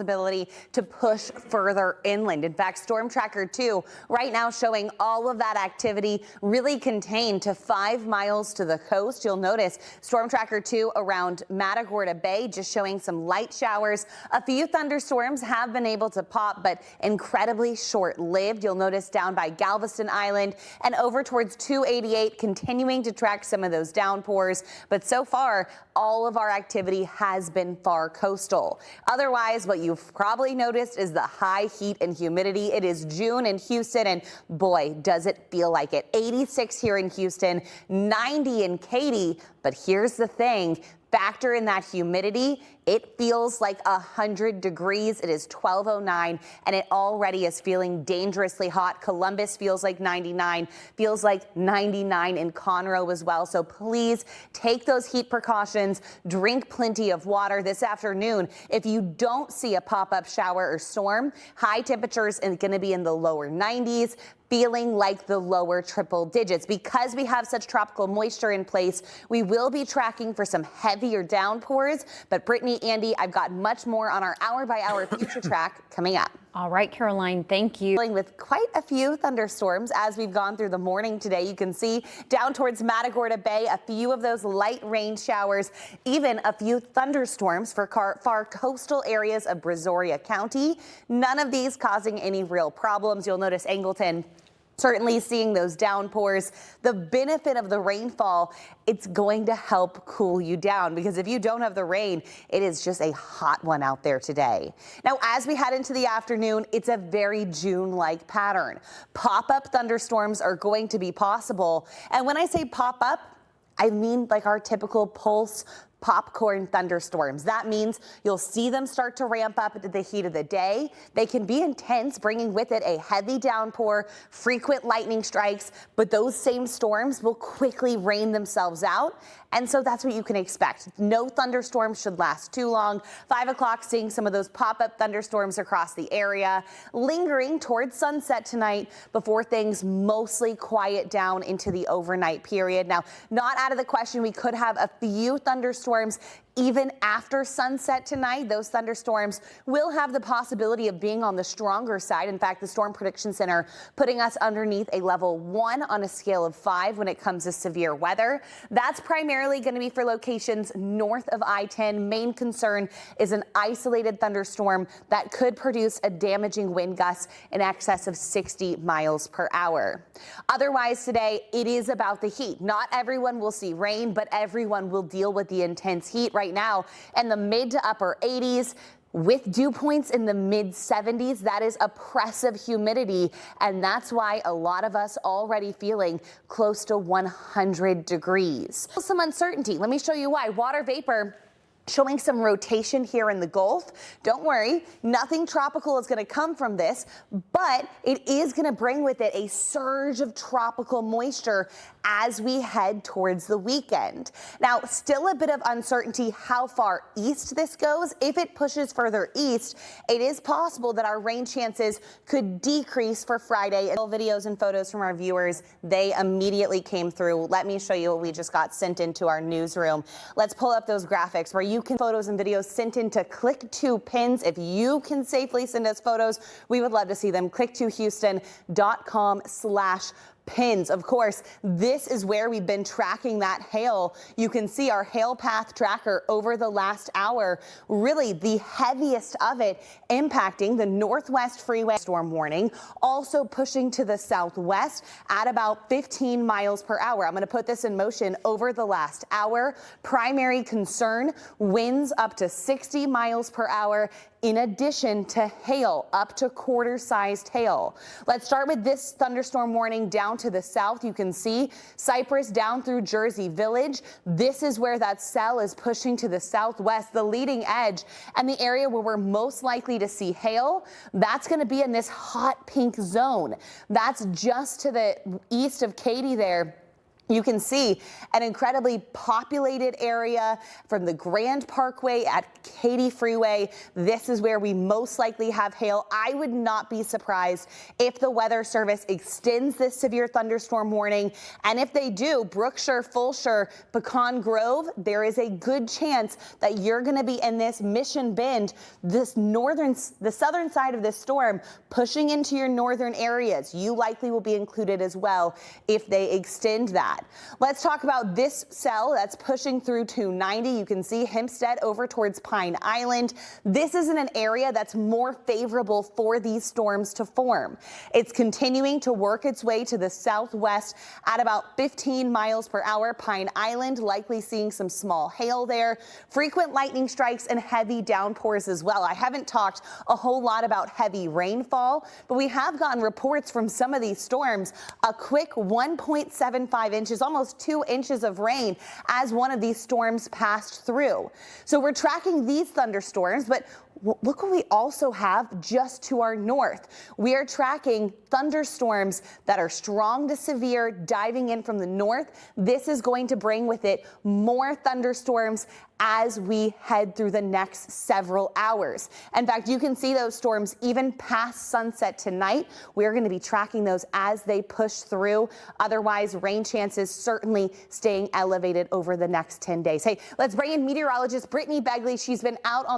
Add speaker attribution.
Speaker 1: Ability to push further inland. In fact, Storm Tracker 2 right now showing all of that activity really contained to 5 miles to the coast. You'll notice Storm Tracker 2 around Matagorda Bay just showing some light showers. A few thunderstorms have been able to pop, but incredibly short-lived. You'll notice down by Galveston Island and over towards 288 continuing to track some of those downpours. But so far, all of our activity has been far coastal. Otherwise, what you've probably noticed is the high heat and humidity. It is June in Houston, and boy, does it feel like it. 86 here in Houston, 90 in Katy. But here's the thing. Factor in that humidity, it feels like 100 degrees. It is 12:09 and it already is feeling dangerously hot. Columbus feels like 99, feels like 99 in Conroe as well. So please take those heat precautions, drink plenty of water this afternoon. If you don't see a pop-up shower or storm, high temperatures are going to be in the lower 90s. Feeling like the lower triple digits. Because we have such tropical moisture in place, we will be tracking for some heavier downpours. But Brittany, Andy, I've got much more on our hour-by-hour future track coming up.
Speaker 2: All right, Caroline, thank you.
Speaker 1: Dealing with quite a few thunderstorms as we've gone through the morning today. You can see down towards Matagorda Bay, a few of those light rain showers, even a few thunderstorms for far coastal areas of Brazoria County. None of these causing any real problems. You'll notice Angleton certainly seeing those downpours. The benefit of the rainfall, it's going to help cool you down, because if you don't have the rain, it is just a hot one out there today. Now, as we head into the afternoon, it's a very June-like pattern. Pop-up thunderstorms are going to be possible. And when I say pop-up, I mean like our typical pulse popcorn thunderstorms. That means you'll see them start to ramp up into the heat of the day. They can be intense, bringing with it a heavy downpour, frequent lightning strikes, but those same storms will quickly rain themselves out. And so that's what you can expect. No thunderstorms should last too long. 5 o'clock, seeing some of those pop-up thunderstorms across the area, lingering towards sunset tonight before things mostly quiet down into the overnight period. Now, not out of the question, we could have a few thunderstorms even after sunset tonight. Those thunderstorms will have the possibility of being on the stronger side. In fact, the Storm Prediction Center putting us underneath a level 1 on a scale of 5 when it comes to severe weather. That's primarily going to be for locations north of I-10. Main concern is an isolated thunderstorm that could produce a damaging wind gust in excess of 60 miles per hour. Otherwise today, it is about the heat. Not everyone will see rain, but everyone will deal with the intense heat right now in the mid to upper 80s. With dew points in the mid 70s, that is oppressive humidity, and that's why a lot of us already feeling close to 100 degrees. Some uncertainty. Let me show you why. Water vapor showing some rotation here in the Gulf. Don't worry, nothing tropical is going to come from this, but it is going to bring with it a surge of tropical moisture as we head towards the weekend. Now, still a bit of uncertainty how far east this goes. If it pushes further east, it is possible that our rain chances could decrease for Friday. Videos and photos from our viewers, they immediately came through. Let me show you what we just got sent into our newsroom. Let's pull up those graphics where you can photos and videos sent into Click2Pins. If you can safely send us photos, we would love to see them. Click2Houston.com/pins. Of course, this is where we've been tracking that hail. You can see our hail path tracker over the last hour, really the heaviest of it impacting the Northwest Freeway. Storm warning also pushing to the southwest at about 15 miles per hour. I'm going to put this in motion over the last hour. Primary concern, winds up to 60 miles per hour. In addition to hail, up to quarter-sized hail. Let's start with this thunderstorm warning down to the south. You can see Cypress down through Jersey Village. This is where that cell is pushing to the southwest, the leading edge, and the area where we're most likely to see hail. That's going to be in this hot pink zone. That's just to the east of Katy there. You can see an incredibly populated area from the Grand Parkway at Katy Freeway. This is where we most likely have hail. I would not be surprised if the Weather Service extends this severe thunderstorm warning. And if they do, Brookshire, Fulshire, Pecan Grove, there is a good chance that you're going to be in this Mission Bend, the southern side of this storm, pushing into your northern areas. You likely will be included as well if they extend that. Let's talk about this cell that's pushing through 290. You can see Hempstead over towards Pine Island. This is in an area that's more favorable for these storms to form. It's continuing to work its way to the southwest at about 15 miles per hour. Pine Island likely seeing some small hail there, frequent lightning strikes and heavy downpours as well. I haven't talked a whole lot about heavy rainfall, but we have gotten reports from some of these storms, a quick 1.75 inches, almost 2 inches of rain as one of these storms passed through. So we're tracking these thunderstorms, but look what we also have just to our north. We are tracking thunderstorms that are strong to severe diving in from the north. This is going to bring with it more thunderstorms as we head through the next several hours. In fact, you can see those storms even past sunset tonight. We're going to be tracking those as they push through. Otherwise, rain chances certainly staying elevated over the next 10 days. Hey, let's bring in meteorologist Brittany Begley. She's been out on